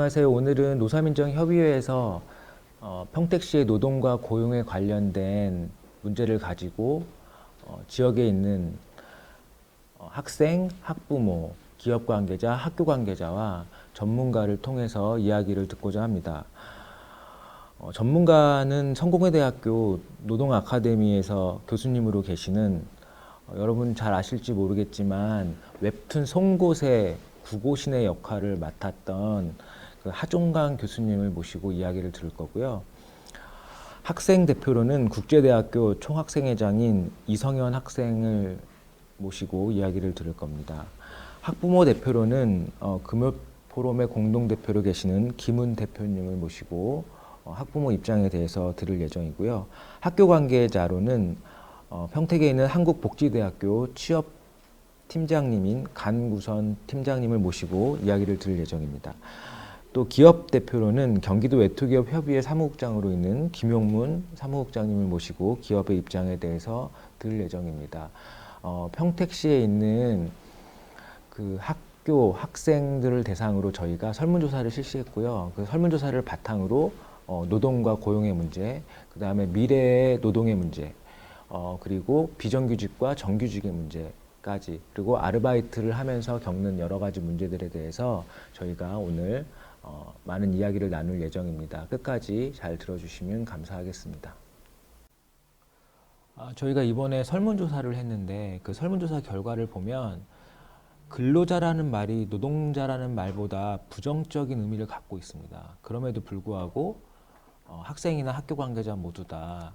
안녕하세요. 오늘은 노사민정협의회에서 평택시의 노동과 고용에 관련된 문제를 가지고 지역에 있는 학생, 학부모, 기업 관계자, 학교 관계자와 전문가를 통해서 이야기를 듣고자 합니다. 전문가는 성공회대학교 노동아카데미에서 교수님으로 계시는 여러분 잘 아실지 모르겠지만 웹툰 송곳의 구고신의 역할을 맡았던 그 하종강 교수님을 모시고 이야기를 들을 거고요. 학생 대표로는 국제대학교 총학생회장인 이성현 학생을 모시고 이야기를 들을 겁니다. 학부모 대표로는 금요포럼의 공동대표로 계시는 김은 대표님을 모시고 학부모 입장에 대해서 들을 예정이고요. 학교 관계자로는 평택에 있는 한국복지대학교 취업팀장님인 간구선 팀장님을 모시고 이야기를 들을 예정입니다. 또 기업 대표로는 경기도 외투기업협의회 사무국장으로 있는 김용문 사무국장님을 모시고 기업의 입장에 대해서 들을 예정입니다. 평택시에 있는 그 학교 학생들을 대상으로 저희가 설문조사를 실시했고요. 그 설문조사를 바탕으로 노동과 고용의 문제, 그 다음에 미래의 노동의 문제, 그리고 비정규직과 정규직의 문제까지, 그리고 아르바이트를 하면서 겪는 여러 가지 문제들에 대해서 저희가 오늘 많은 이야기를 나눌 예정입니다. 끝까지 잘 들어주시면 감사하겠습니다. 저희가 이번에 설문조사를 했는데 그 설문조사 결과를 보면 근로자라는 말이 노동자라는 말보다 부정적인 의미를 갖고 있습니다. 그럼에도 불구하고 학생이나 학교 관계자 모두 다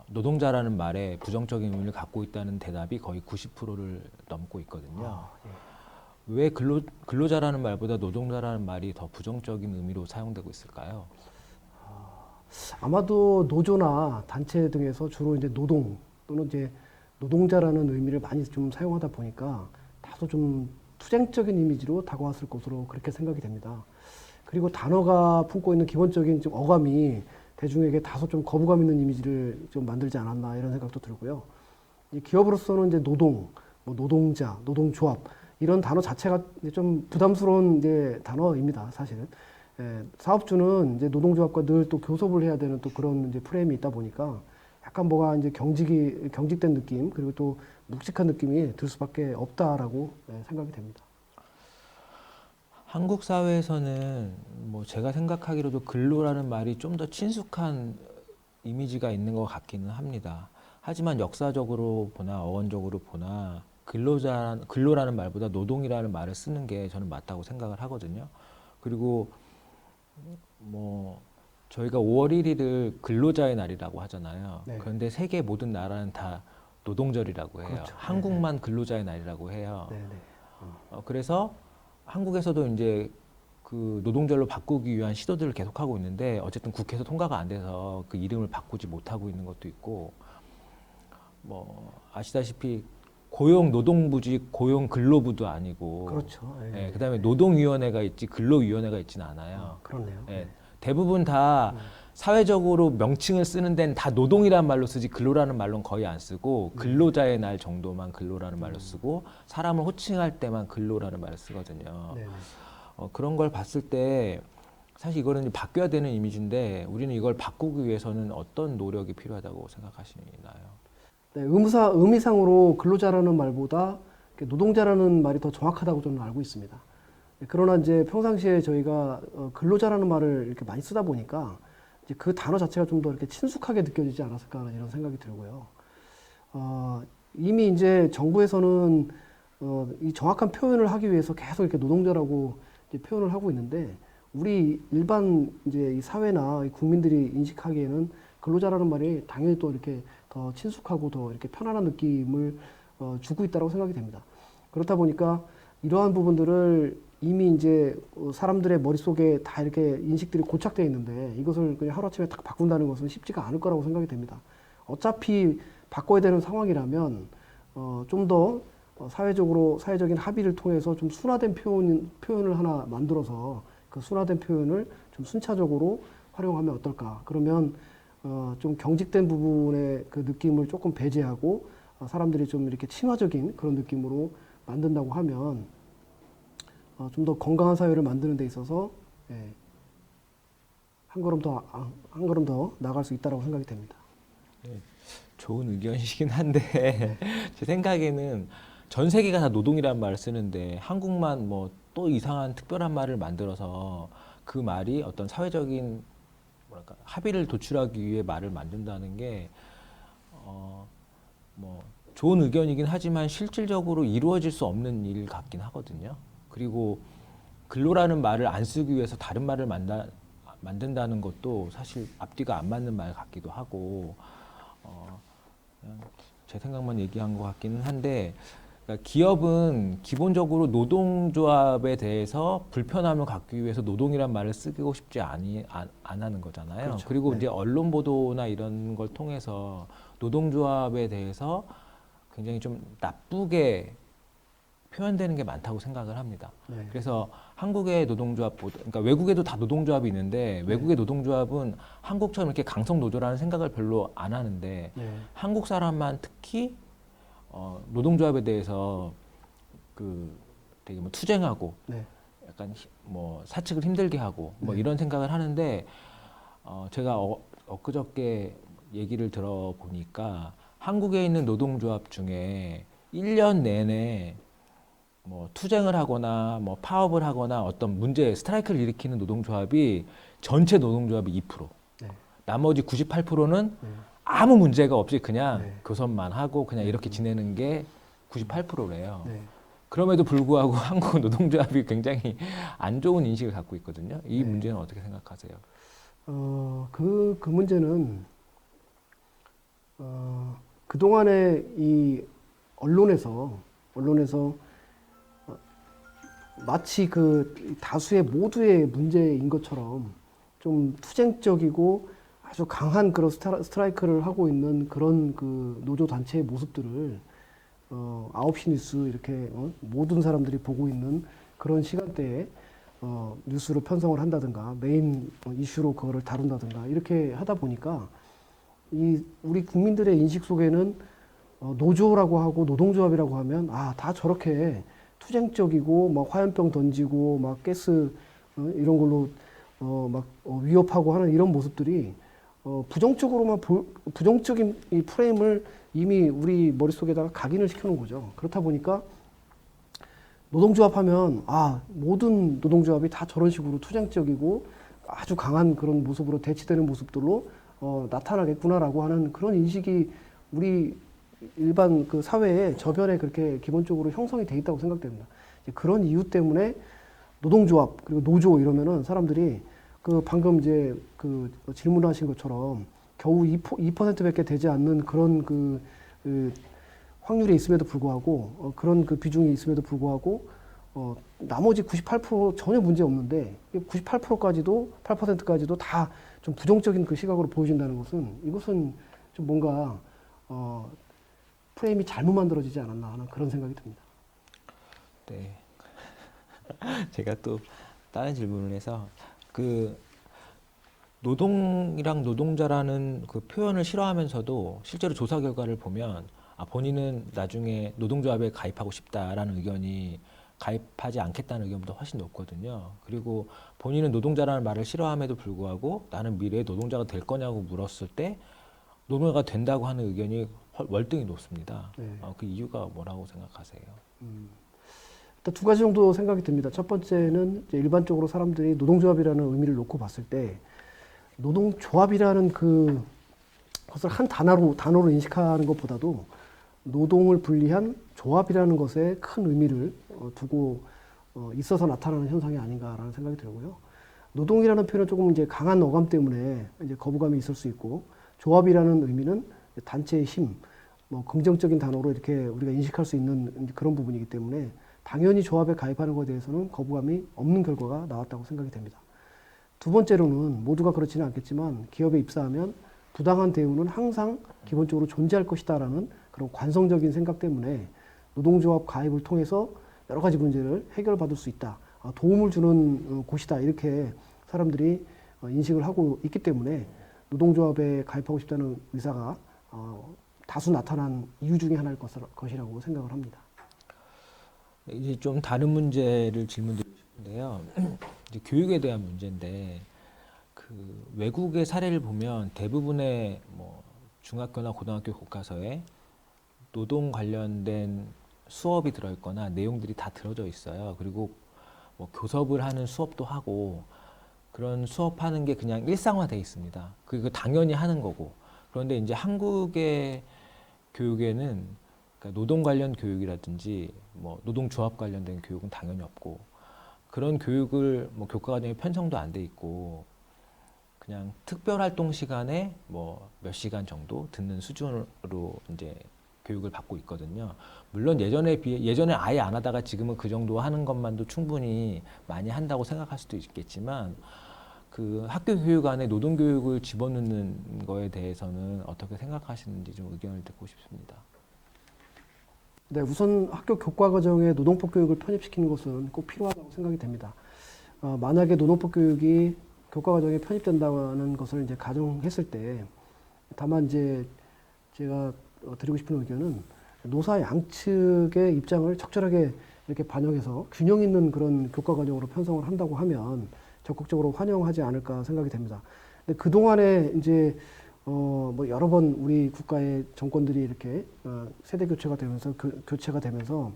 노동자라는 말에 부정적인 의미를 갖고 있다는 대답이 거의 90%를 넘고 있거든요. 왜 근로자라는 말보다 노동자라는 말이 더 부정적인 의미로 사용되고 있을까요? 아마도 노조나 단체 등에서 주로 이제 노동 또는 이제 노동자라는 의미를 많이 좀 사용하다 보니까 다소 좀 투쟁적인 이미지로 다가왔을 것으로 그렇게 생각이 됩니다. 그리고 단어가 품고 있는 기본적인 좀 어감이 대중에게 다소 좀 거부감 있는 이미지를 좀 만들지 않았나 이런 생각도 들고요. 이 기업으로서는 이제 노동, 뭐 노동자, 노동조합 이런 단어 자체가 좀 부담스러운 이제 단어입니다. 사실은 사업주는 이제 노동조합과 늘 또 교섭을 해야 되는 또 그런 이제 프레임이 있다 보니까 약간 뭐가 이제 경직된 느낌 그리고 또 묵직한 느낌이 들 수밖에 없다라고 생각이 됩니다. 한국 사회에서는 뭐 제가 생각하기로도 근로라는 말이 좀 더 친숙한 이미지가 있는 것 같기는 합니다. 하지만 역사적으로 보나 어원적으로 보나 근로라는 말보다 노동이라는 말을 쓰는 게 저는 맞다고 생각을 하거든요. 그리고 뭐 저희가 5월 1일을 근로자의 날이라고 하잖아요. 네. 그런데 세계 모든 나라는 다 노동절이라고 해요. 그렇죠. 한국만 근로자의 날이라고 해요. 네네. 그래서 한국에서도 이제 그 노동절로 바꾸기 위한 시도들을 계속하고 있는데 어쨌든 국회에서 통과가 안 돼서 그 이름을 바꾸지 못하고 있는 것도 있고, 뭐 아시다시피 고용 노동부직 고용 근로부도 아니고, 그렇죠. 예, 그다음에 노동위원회가 있지 근로위원회가 있지는 않아요. 그렇네요. 예, 대부분 다 사회적으로 명칭을 쓰는 데는 다 노동이라는 말로 쓰지 근로라는 말로는 거의 안 쓰고, 근로자의 날 정도만 근로라는 말로 쓰고, 사람을 호칭할 때만 근로라는 말을 쓰거든요. 네네. 그런 걸 봤을 때 사실 이거는 바뀌어야 되는 이미지인데 우리는 이걸 바꾸기 위해서는 어떤 노력이 필요하다고 생각하시나요? 네, 의미상으로 근로자라는 말보다 노동자라는 말이 더 정확하다고 저는 알고 있습니다. 그러나 이제 평상시에 저희가 근로자라는 말을 이렇게 많이 쓰다 보니까 이제 그 단어 자체가 좀 더 이렇게 친숙하게 느껴지지 않았을까 이런 생각이 들고요. 이미 이제 정부에서는 이 정확한 표현을 하기 위해서 계속 이렇게 노동자라고 이제 표현을 하고 있는데 우리 일반 이제 이 사회나 이 국민들이 인식하기에는 근로자라는 말이 당연히 또 이렇게 더 친숙하고 더 이렇게 편안한 느낌을 주고 있다고 생각이 됩니다. 그렇다 보니까 이러한 부분들을 이미 이제 사람들의 머릿속에 다 이렇게 인식들이 고착되어 있는데 이것을 그냥 하루아침에 딱 바꾼다는 것은 쉽지가 않을 거라고 생각이 됩니다. 어차피 바꿔야 되는 상황이라면 좀 더 사회적인 합의를 통해서 좀 순화된 표현을 하나 만들어서 그 순화된 표현을 좀 순차적으로 활용하면 어떨까. 그러면 좀 경직된 부분의 그 느낌을 조금 배제하고 사람들이 좀 이렇게 친화적인 그런 느낌으로 만든다고 하면 좀 더 건강한 사회를 만드는 데 있어서 예, 한 걸음 더 나아갈 수 있다고 생각이 됩니다. 좋은 의견이시긴 한데 제 생각에는 전 세계가 다 노동이라는 말을 쓰는데 한국만 뭐 또 이상한 특별한 말을 만들어서 그 말이 어떤 사회적인 뭐랄까 합의를 도출하기 위해 말을 만든다는 게 뭐 좋은 의견이긴 하지만 실질적으로 이루어질 수 없는 일 같긴 하거든요. 그리고 근로라는 말을 안 쓰기 위해서 다른 말을 만든다는 것도 사실 앞뒤가 안 맞는 말 같기도 하고 그냥 제 생각만 얘기한 것 같기는 한데 그러니까 기업은 기본적으로 노동조합에 대해서 불편함을 갖기 위해서 노동이란 말을 쓰고 싶지 안 하는 거잖아요. 그렇죠. 그리고 네. 이제 언론 보도나 이런 걸 통해서 노동조합에 대해서 굉장히 좀 나쁘게 표현되는 게 많다고 생각을 합니다. 네. 그래서 한국의 노동조합보다, 그러니까 외국에도 다 노동조합이 있는데 외국의 노동조합은 한국처럼 이렇게 강성 노조라는 생각을 별로 안 하는데 네. 한국 사람만 특히 노동조합에 대해서 되게 뭐 투쟁하고 네. 약간 뭐 사측을 힘들게 하고 뭐 이런 생각을 하는데 제가 엊그저께 얘기를 들어보니까 한국에 있는 노동조합 중에 1년 내내 뭐 투쟁을 하거나 뭐 파업을 하거나 어떤 문제 스트라이크를 일으키는 노동조합이 전체 노동조합이 2%. 네. 나머지 98%는 네. 아무 문제가 없이 그냥 네. 교섭만 하고 그냥 이렇게 지내는 게 98%래요. 네. 그럼에도 불구하고 한국 노동조합이 굉장히 안 좋은 인식을 갖고 있거든요. 이 네. 문제는 어떻게 생각하세요? 그 문제는, 그동안에 이 언론에서 마치 그 다수의 모두의 문제인 것처럼 좀 투쟁적이고 아주 강한 그런 스트라이크를 하고 있는 그런 그 노조 단체의 모습들을 9시 뉴스 이렇게 모든 사람들이 보고 있는 그런 시간대에 뉴스로 편성을 한다든가 메인 이슈로 그거를 다룬다든가 이렇게 하다 보니까 우리 국민들의 인식 속에는 노조라고 하고 노동조합이라고 하면 다 저렇게 투쟁적이고 막 화염병 던지고 막 가스 이런 걸로 막 위협하고 하는 이런 모습들이 부정적으로만 부정적인 이 프레임을 이미 우리 머릿속에다가 각인을 시켜놓은 거죠. 그렇다 보니까 노동조합 하면 모든 노동조합이 다 저런 식으로 투쟁적이고 아주 강한 그런 모습으로 대치되는 모습들로 나타나겠구나라고 하는 그런 인식이 우리 일반 그 사회의 저변에 그렇게 기본적으로 형성이 돼 있다고 생각됩니다. 이제 그런 이유 때문에 노동조합 그리고 노조 이러면은 사람들이 그 방금 이제 그 질문하신 것처럼 겨우 2%밖에 되지 않는 그런 그 확률이 있음에도 불구하고 그런 그 비중이 있음에도 불구하고 나머지 98% 전혀 문제 없는데 98%까지도 8%까지도 다 좀 부정적인 그 시각으로 보여진다는 것은 이것은 좀 뭔가 프레임이 잘못 만들어지지 않았나 하는 그런 생각이 듭니다. 네. 제가 또 다른 질문을 해서 그 노동이랑 노동자라는 그 표현을 싫어하면서도 실제로 조사 결과를 보면 본인은 나중에 노동조합에 가입하고 싶다라는 의견이 가입하지 않겠다는 의견보다 훨씬 높거든요. 그리고 본인은 노동자라는 말을 싫어함에도 불구하고 나는 미래에 노동자가 될 거냐고 물었을 때 노동자가 된다고 하는 의견이 월등히 높습니다. 네. 그 이유가 뭐라고 생각하세요? 일단 두 가지 정도 생각이 듭니다. 첫 번째는 이제 일반적으로 사람들이 노동조합이라는 의미를 놓고 봤을 때 노동조합이라는 그것을 한 단어로 인식하는 것보다도 노동을 분리한 조합이라는 것에 큰 의미를 두고 있어서 나타나는 현상이 아닌가라는 생각이 들고요. 노동이라는 표현은 조금 이제 강한 어감 때문에 이제 거부감이 있을 수 있고 조합이라는 의미는 단체의 힘, 뭐 긍정적인 단어로 이렇게 우리가 인식할 수 있는 그런 부분이기 때문에 당연히 조합에 가입하는 것에 대해서는 거부감이 없는 결과가 나왔다고 생각이 됩니다. 두 번째로는 모두가 그렇지는 않겠지만 기업에 입사하면 부당한 대우는 항상 기본적으로 존재할 것이다라는 그런 관성적인 생각 때문에 노동조합 가입을 통해서 여러 가지 문제를 해결받을 수 있다. 도움을 주는 곳이다. 이렇게 사람들이 인식을 하고 있기 때문에 노동조합에 가입하고 싶다는 의사가 다수 나타난 이유 중에 하나일 것이라고 생각을 합니다. 이제 좀 다른 문제를 질문드리고 싶은데요. 이제 교육에 대한 문제인데 그 외국의 사례를 보면 대부분의 뭐 중학교나 고등학교 교과서에 노동 관련된 수업이 들어있거나 내용들이 다 들어져 있어요. 그리고 뭐 교섭을 하는 수업도 하고 그런 수업하는 게 그냥 일상화돼 있습니다. 그거 당연히 하는 거고. 그런데 이제 한국의 교육에는 그러니까 노동 관련 교육이라든지 뭐 노동조합 관련된 교육은 당연히 없고 그런 교육을 뭐 교과과정에 편성도 안 돼 있고 그냥 특별활동 시간에 뭐 몇 시간 정도 듣는 수준으로 이제 교육을 받고 있거든요. 물론 예전에 비해 예전에 아예 안 하다가 지금은 그 정도 하는 것만도 충분히 많이 한다고 생각할 수도 있겠지만 그 학교 교육 안에 노동 교육을 집어넣는 거에 대해서는 어떻게 생각하시는지 좀 의견을 듣고 싶습니다. 네, 우선 학교 교과 과정에 노동법 교육을 편입시키는 것은 꼭 필요하다고 생각이 됩니다. 만약에 노동법 교육이 교과 과정에 편입된다는 것을 이제 가정했을 때, 다만 이제 제가 드리고 싶은 의견은 노사 양측의 입장을 적절하게 이렇게 반영해서 균형 있는 그런 교과 과정으로 편성을 한다고 하면 적극적으로 환영하지 않을까 생각이 됩니다. 근데 그 동안에 이제 뭐 여러 번 우리 국가의 정권들이 이렇게 세대 교체가 되면서 교체가 되면서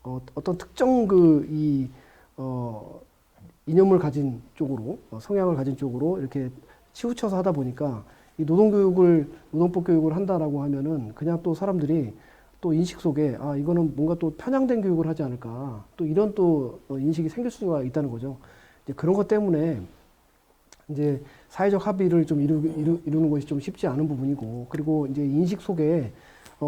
어떤 특정 이념을 가진 쪽으로 성향을 가진 쪽으로 이렇게 치우쳐서 하다 보니까 이 노동법 교육을 한다라고 하면은 그냥 또 사람들이 또 인식 속에 이거는 뭔가 또 편향된 교육을 하지 않을까 또 이런 또 인식이 생길 수가 있다는 거죠. 이제 그런 것 때문에 이제 사회적 합의를 좀 이루는 것이 좀 쉽지 않은 부분이고, 그리고 이제 인식 속에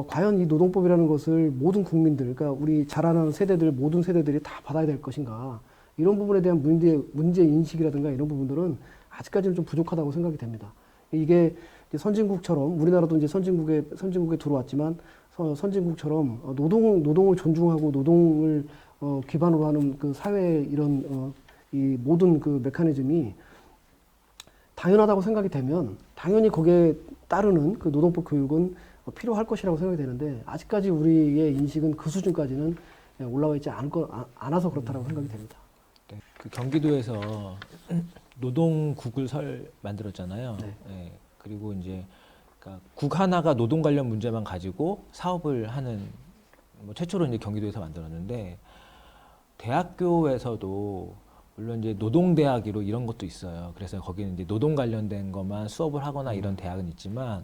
과연 이 노동법이라는 것을 모든 국민들, 그러니까 우리 자라나는 세대들, 모든 세대들이 다 받아야 될 것인가, 이런 부분에 대한 문제 인식이라든가 이런 부분들은 아직까지는 좀 부족하다고 생각이 됩니다. 이게 이제 선진국처럼, 우리나라도 이제 선진국에 들어왔지만 선진국처럼 노동을 존중하고 노동을 기반으로 하는 그 사회의 이런 이 모든 그 메커니즘이 당연하다고 생각이 되면 당연히 거기에 따르는 그 노동법 교육은 필요할 것이라고 생각이 되는데, 아직까지 우리의 인식은 그 수준까지는 올라와 있지 않아서 그렇다고 생각이 됩니다. 네, 그 경기도에서 노동국을 만들었잖아요. 네. 네, 그리고 이제 그러니까 국 하나가 노동 관련 문제만 가지고 사업을 하는 뭐 최초로 이제 경기도에서 만들었는데, 대학교에서도 물론 이제 노동대학으로 이런 것도 있어요. 그래서 거기는 이제 노동 관련된 것만 수업을 하거나 이런 대학은 있지만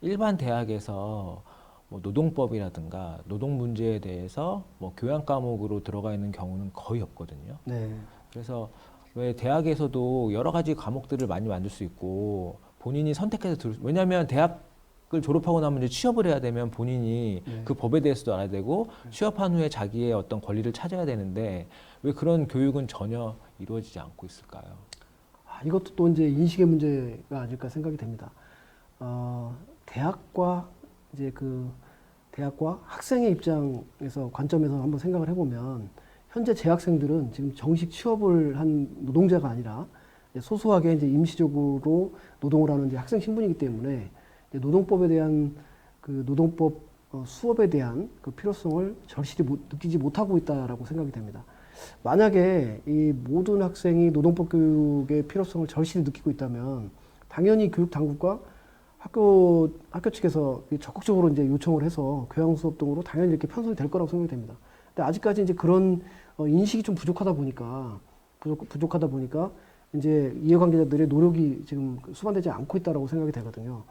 일반 대학에서 뭐 노동법이라든가 노동 문제에 대해서 뭐 교양 과목으로 들어가 있는 경우는 거의 없거든요. 네. 그래서 왜 대학에서도 여러 가지 과목들을 많이 만들 수 있고 본인이 선택해서 왜냐하면 대학을 졸업하고 나면 이제 취업을 해야 되면 본인이 그 법에 대해서도 알아야 되고 취업한 후에 자기의 어떤 권리를 찾아야 되는데 왜 그런 교육은 전혀 이루어지지 않고 있을까요? 이것도 또 이제 인식의 문제가 아닐까 생각이 됩니다. 대학과 학생의 입장에서 관점에서 한번 생각을 해보면, 현재 재학생들은 지금 정식 취업을 한 노동자가 아니라 소소하게 이제 임시적으로 노동을 하는 이제 학생 신분이기 때문에 노동법에 대한 그 노동법 수업에 대한 그 필요성을 절실히 느끼지 못하고 있다라고 생각이 됩니다. 만약에 이 모든 학생이 노동법 교육의 필요성을 절실히 느끼고 있다면 당연히 교육 당국과 학교 측에서 적극적으로 이제 요청을 해서 교양 수업 등으로 당연히 이렇게 편성이 될 거라고 생각이 됩니다. 근데 아직까지 이제 그런 인식이 좀 부족하다 보니까 이제 이해관계자들의 노력이 지금 수반되지 않고 있다라고 생각이 되거든요.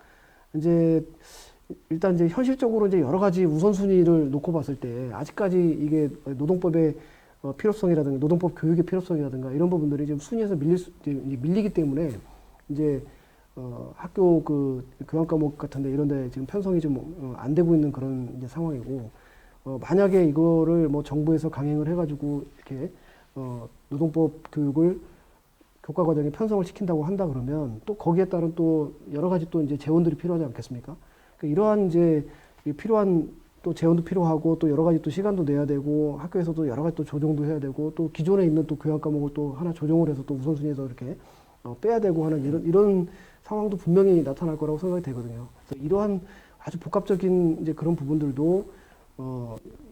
이제 일단 이제 현실적으로 이제 여러 가지 우선순위를 놓고 봤을 때 아직까지 이게 노동법의 필요성이라든가 노동법 교육의 필요성이라든가 이런 부분들이 지금 순위에서 밀리기 때문에 이제 학교 그 교양 과목 같은데 이런데 지금 편성이 좀 안 되고 있는 그런 이제 상황이고, 만약에 이거를 뭐 정부에서 강행을 해가지고 이렇게 노동법 교육을 교과 과정에 편성을 시킨다고 한다 그러면 또 거기에 따른 또 여러 가지 또 이제 재원들이 필요하지 않겠습니까? 그러니까 이러한 이제 필요한 또 재원도 필요하고 또 여러 가지 또 시간도 내야 되고 학교에서도 여러 가지 또 조정도 해야 되고 또 기존에 있는 또 교양 과목을 또 하나 조정을 해서 또 우선순위에서 이렇게 빼야 되고 하는 이런 상황도 분명히 나타날 거라고 생각이 되거든요. 그래서 이러한 아주 복합적인 이제 그런 부분들도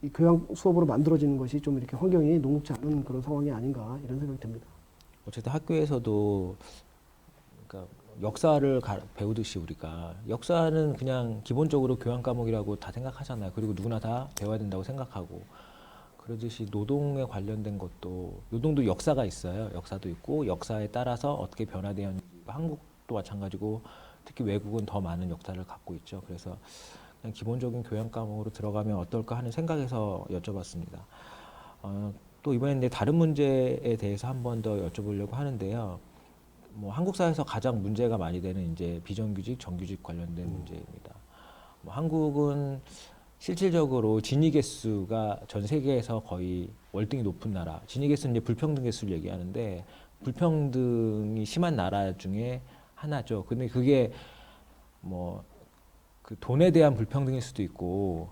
이 교양 수업으로 만들어지는 것이 좀 이렇게 환경이 녹록지 않은 그런 상황이 아닌가 이런 생각이 듭니다. 어쨌든 학교에서도 그러니까 역사를 배우듯이 우리가 역사는 그냥 기본적으로 교양 과목이라고 다 생각하잖아요. 그리고 누구나 다 배워야 된다고 생각하고 그러듯이 노동에 관련된 것도 노동도 역사가 있어요. 역사도 있고 역사에 따라서 어떻게 변화되었는지 한국도 마찬가지고 특히 외국은 더 많은 역사를 갖고 있죠. 그래서 그냥 기본적인 교양 과목으로 들어가면 어떨까 하는 생각에서 여쭤봤습니다. 또 이번에 이제 다른 문제에 대해서 한 번 더 여쭤보려고 하는데요. 뭐 한국 사회에서 가장 문제가 많이 되는 이제 비정규직, 정규직 관련된 문제입니다. 뭐 한국은 실질적으로 진위 개수가 전 세계에서 거의 월등히 높은 나라. 진위 개수는 이제 불평등 개수를 얘기하는데 불평등이 심한 나라 중에 하나죠. 근데 그게 뭐 그 돈에 대한 불평등일 수도 있고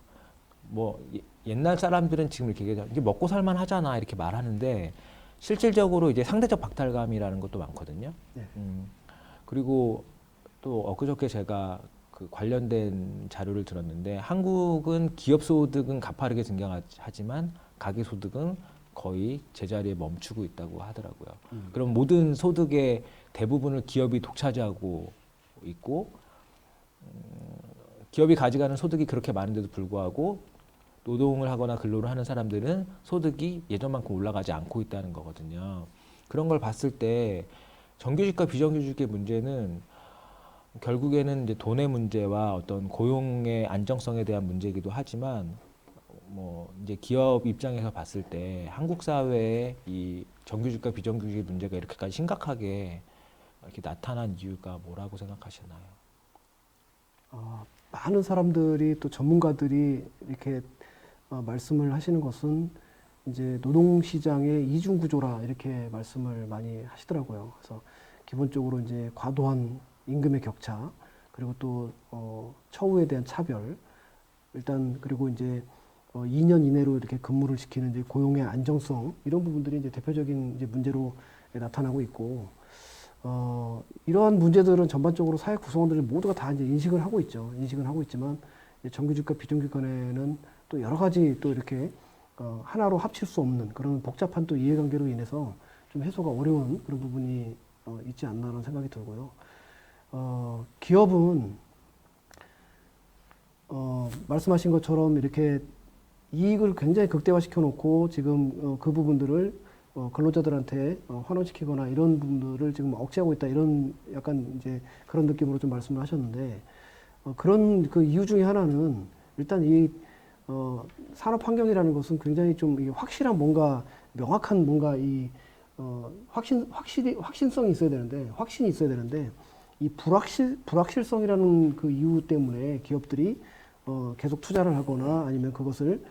뭐 옛날 사람들은 지금 이렇게 얘기하죠. 이게 먹고 살만 하잖아 이렇게 말하는데 실질적으로 이제 상대적 박탈감이라는 것도 많거든요. 네. 그리고 또 엊그저께 제가 그 관련된 자료를 들었는데 한국은 기업 소득은 가파르게 증가하지만 가계 소득은 거의 제자리에 멈추고 있다고 하더라고요. 그럼 모든 소득의 대부분을 기업이 독차지하고 있고 기업이 가져가는 소득이 그렇게 많은데도 불구하고 노동을 하거나 근로를 하는 사람들은 소득이 예전만큼 올라가지 않고 있다는 거거든요. 그런 걸 봤을 때 정규직과 비정규직의 문제는 결국에는 이제 돈의 문제와 어떤 고용의 안정성에 대한 문제이기도 하지만 뭐 이제 기업 입장에서 봤을 때 한국 사회의 이 정규직과 비정규직 문제가 이렇게까지 심각하게 이렇게 나타난 이유가 뭐라고 생각하시나요? 많은 사람들이 또 전문가들이 이렇게 말씀을 하시는 것은 이제 노동시장의 이중 구조라 이렇게 말씀을 많이 하시더라고요. 그래서 기본적으로 이제 과도한 임금의 격차, 그리고 또 처우에 대한 차별, 일단 그리고 이제 2년 이내로 이렇게 근무를 시키는 이제 고용의 안정성 이런 부분들이 이제 대표적인 이제 문제로 나타나고 있고 이러한 문제들은 전반적으로 사회 구성원들이 모두가 다 이제 인식을 하고 있죠. 인식은 하고 있지만 정규직과 비정규직 간에는 또 여러 가지 또 이렇게 하나로 합칠 수 없는 그런 복잡한 또 이해관계로 인해서 좀 해소가 어려운 그런 부분이 있지 않나라는 생각이 들고요. 기업은 말씀하신 것처럼 이렇게 이익을 굉장히 극대화시켜 놓고 지금 그 부분들을 근로자들한테 환원시키거나 이런 부분들을 지금 억제하고 있다 이런 약간 이제 그런 느낌으로 좀 말씀을 하셨는데 그런 그 이유 중에 하나는 일단 이 산업 환경이라는 것은 굉장히 좀 이게 확실한 뭔가 명확한 뭔가 이 확신성이 있어야 되는데 확신이 있어야 되는데 이 불확실성이라는 그 이유 때문에 기업들이 계속 투자를 하거나 아니면 그것을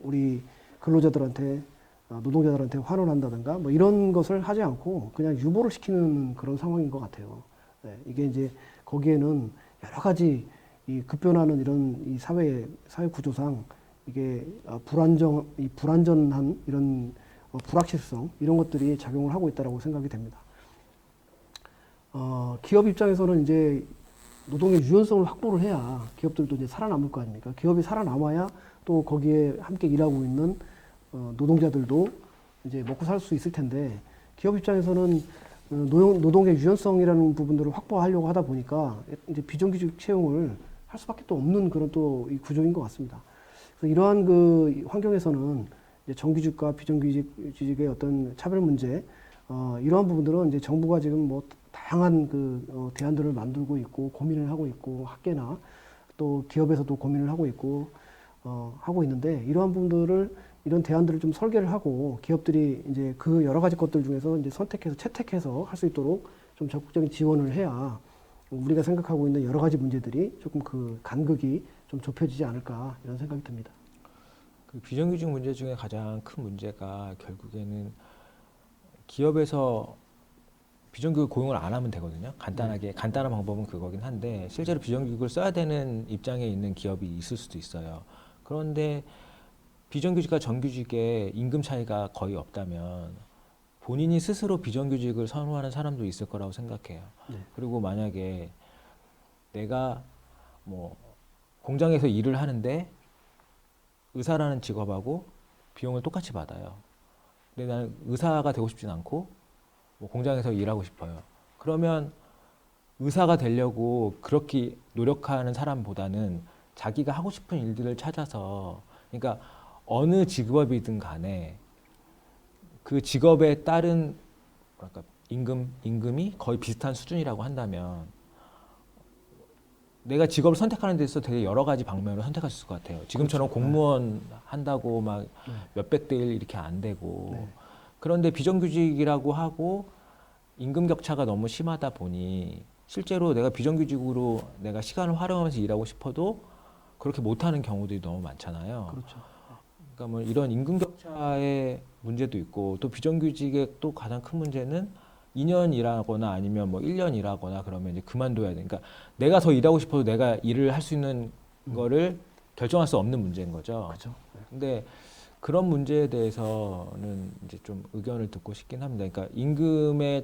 우리 근로자들한테 노동자들한테 환원한다든가 뭐 이런 것을 하지 않고 그냥 유보를 시키는 그런 상황인 것 같아요. 네, 이게 이제 거기에는 여러 가지 이 급변하는 이런 이 사회 구조상 이게 불안전한 이런 불확실성 이런 것들이 작용을 하고 있다라고 생각이 됩니다. 기업 입장에서는 이제 노동의 유연성을 확보를 해야 기업들도 이제 살아남을 거 아닙니까? 기업이 살아남아야 또 거기에 함께 일하고 있는 노동자들도 이제 먹고 살 수 있을 텐데 기업 입장에서는 노동의 유연성이라는 부분들을 확보하려고 하다 보니까 이제 비정규직 채용을 할 수밖에 또 없는 그런 또 이 구조인 것 같습니다. 그래서 이러한 그 환경에서는 이제 정규직과 비정규직의 어떤 차별 문제 이러한 부분들은 이제 정부가 지금 뭐 다양한 그 대안들을 만들고 있고 고민을 하고 있고 학계나 또 기업에서도 고민을 하고 있고 하고 있는데 이러한 부분들을 이런 대안들을 좀 설계를 하고 기업들이 이제 그 여러 가지 것들 중에서 이제 선택해서 채택해서 할 수 있도록 좀 적극적인 지원을 해야 우리가 생각하고 있는 여러 가지 문제들이 조금 그 간극이 좀 좁혀지지 않을까 이런 생각이 듭니다. 그 비정규직 문제 중에 가장 큰 문제가 결국에는 기업에서 비정규직 고용을 안 하면 되거든요. 간단한 방법은 그거긴 한데 실제로 비정규직을 써야 되는 입장에 있는 기업이 있을 수도 있어요. 그런데 비정규직과 정규직의 임금 차이가 거의 없다면 본인이 스스로 비정규직을 선호하는 사람도 있을 거라고 생각해요. 네. 그리고 만약에 내가 뭐 공장에서 일을 하는데 의사라는 직업하고 비용을 똑같이 받아요. 근데 나는 의사가 되고 싶진 않고 뭐 공장에서 일하고 싶어요. 그러면 의사가 되려고 그렇게 노력하는 사람보다는 자기가 하고 싶은 일들을 찾아서, 그러니까 어느 직업이든 간에 그 직업에 따른 뭐랄까 임금이 거의 비슷한 수준이라고 한다면 내가 직업을 선택하는 데 있어서 되게 여러 가지 방면으로 선택할 수 있을 것 같아요. 지금처럼 그렇죠. 공무원 한다고 막 네. 몇백 대 일 이렇게 안 되고, 네. 그런데 비정규직이라고 하고 임금 격차가 너무 심하다 보니 실제로 내가 비정규직으로 내가 시간을 활용하면서 일하고 싶어도 그렇게 못하는 경우들이 너무 많잖아요. 그렇죠. 그러니까 뭐 이런 임금 격차의 문제도 있고, 또 비정규직의 또 가장 큰 문제는 2년 일하거나 아니면 뭐 1년 일하거나 그러면 이제 그만둬야 돼. 그러니까 내가 더 일하고 싶어도 내가 일을 할 수 있는 거를 결정할 수 없는 문제인 거죠. 그렇죠. 네. 근데 그런 문제에 대해서는 이제 좀 의견을 듣고 싶긴 합니다. 그러니까 임금의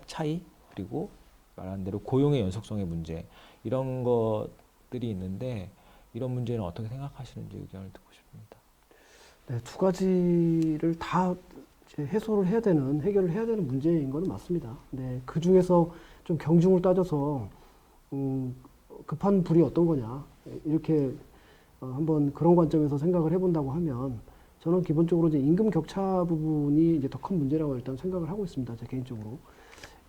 차이, 그리고 말한 대로 고용의 연속성의 문제, 이런 것들이 있는데 이런 문제는 어떻게 생각하시는지 의견을 듣고 싶습니다. 네, 두 가지를 다 이제 해결을 해야 되는 문제인 건 맞습니다. 네, 그 중에서 좀 경중을 따져서 급한 불이 어떤 거냐 이렇게 한번 그런 관점에서 생각을 해본다고 하면 저는 기본적으로 이제 임금 격차 부분이 이제 더 큰 문제라고 일단 생각을 하고 있습니다. 제 개인적으로.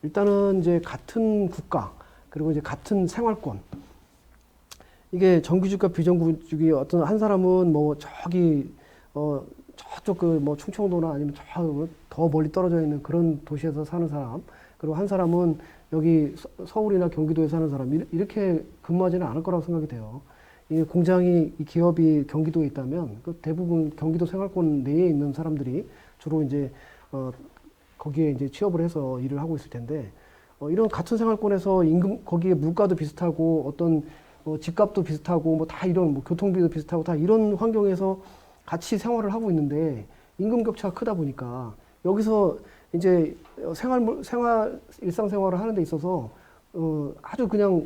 일단은 이제 같은 국가 그리고 이제 같은 생활권 이게 정규직과 비정규직이 어떤 한 사람은 뭐 저기 저쪽 그 뭐 충청도나 아니면 저 더 멀리 떨어져 있는 그런 도시에서 사는 사람 그리고 한 사람은 여기 서울이나 경기도에 사는 사람 이렇게 근무하지는 않을 거라고 생각이 돼요. 이 공장이 이 기업이 경기도에 있다면 그 대부분 경기도 생활권 내에 있는 사람들이 주로 이제 거기에 이제 취업을 해서 일을 하고 있을 텐데 이런 같은 생활권에서 임금 거기에 물가도 비슷하고 어떤 집값도 비슷하고 뭐 다 이런 뭐 교통비도 비슷하고 다 이런 환경에서 같이 생활을 하고 있는데 임금 격차가 크다 보니까 여기서 이제 일상생활을 하는 데 있어서 아주 그냥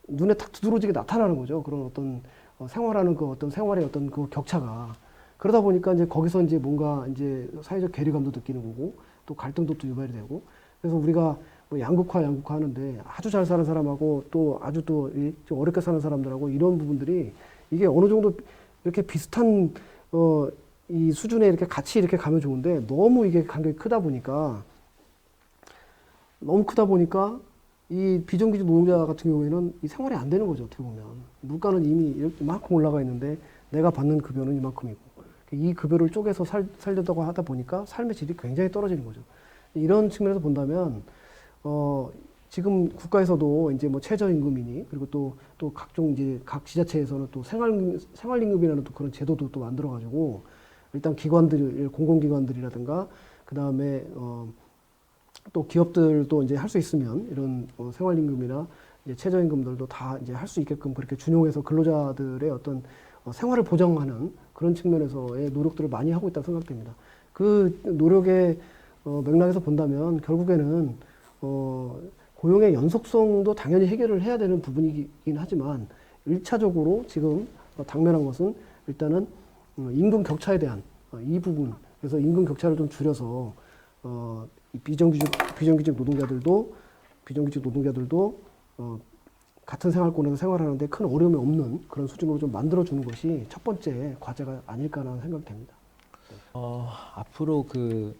눈에 탁 두드러지게 나타나는 거죠. 그런 어떤 생활하는 그 어떤 생활의 어떤 그 격차가 그러다 보니까 이제 거기서 이제 뭔가 이제 사회적 괴리감도 느끼는 거고 또 갈등도 또 유발이 되고 그래서 우리가 뭐 양극화 하는데 아주 잘 사는 사람하고 또 아주 또 좀 어렵게 사는 사람들하고 이런 부분들이 이게 어느 정도 이렇게 비슷한 이 수준에 이렇게 같이 이렇게 가면 좋은데 너무 이게 간격이 크다 보니까 이 비정규직 노동자 같은 경우에는 이 생활이 안 되는 거죠. 어떻게 보면 물가는 이미 이만큼 올라가 있는데 내가 받는 급여는 이만큼이고 이 급여를 쪼개서 살려다가 하다 보니까 삶의 질이 굉장히 떨어지는 거죠. 이런 측면에서 본다면 지금 국가에서도 이제 뭐 최저임금이니 그리고 또 각종 이제 각 지자체에서는 또 생활임금이라는 또 그런 제도도 또 만들어가지고 일단 공공기관들이라든가 그 다음에 또 기업들도 이제 할 수 있으면 이런 생활임금이나 이제 최저임금들도 다 이제 할 수 있게끔 그렇게 준용해서 근로자들의 어떤 생활을 보장하는 그런 측면에서의 노력들을 많이 하고 있다고 생각됩니다. 그 노력의 맥락에서 본다면 결국에는 고용의 연속성도 당연히 해결을 해야 되는 부분이긴 하지만 1차적으로 지금 당면한 것은 일단은 임금 격차에 대한 이 부분 그래서 임금 격차를 좀 줄여서 이 비정규직 노동자들도 같은 생활권에서 생활하는데 큰 어려움이 없는 그런 수준으로 좀 만들어주는 것이 첫 번째 과제가 아닐까라는 생각이 됩니다. 앞으로 그